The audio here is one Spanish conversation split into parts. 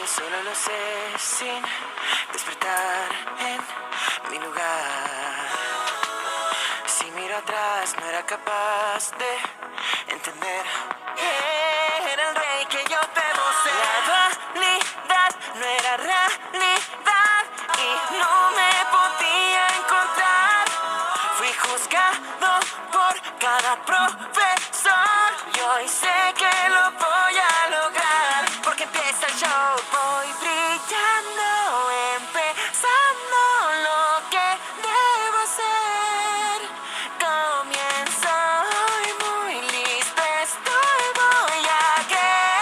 y solo lo sé sin despertar en mi lugar. Si miro atrás no era capaz de entender que era el rey que yo debo ser. La dualidad no era realidad y no me podía encontrar. Fui juzgado por cada profesor y hoy sé que lo voy a lograr. Porque empieza el show, voy brillando, empezando lo que debo hacer. Comienzo hoy muy listo, estoy, voy a creer.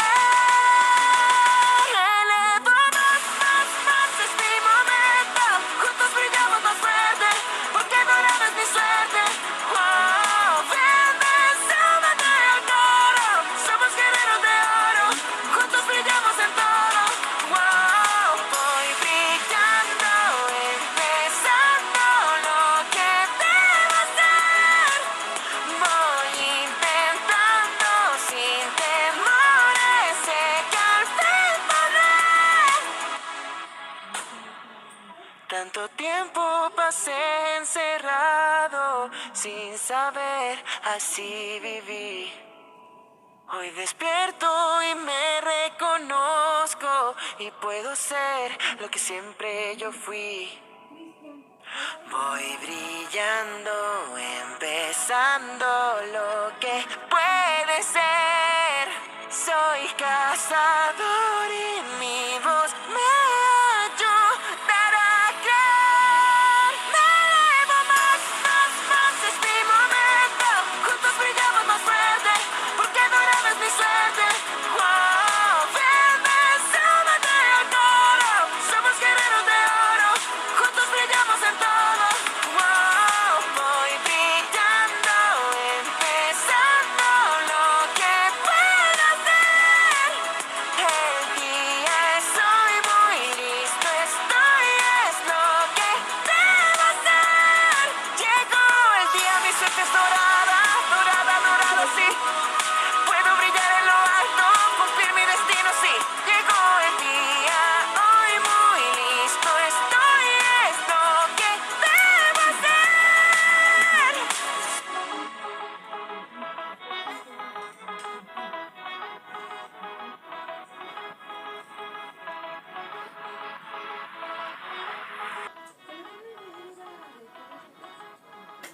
Elevo más, es mi momento. Juntos brillamos más fuerte, porque dorada es mi suerte. Wow, ven, súbete al coro. Somos guerreros de oro, juntos brillamos en todo. Wow, voy brillando, empezando lo que debo hacer. Voy intentando sin temores, sé que al fin podré. Tanto tiempo pasé encerrado sin saber, así viví. Hoy despierto y me reconozco y puedo ser lo que siempre yo fui. Voy brillando, empezando lo que puede ser. Soy cazador y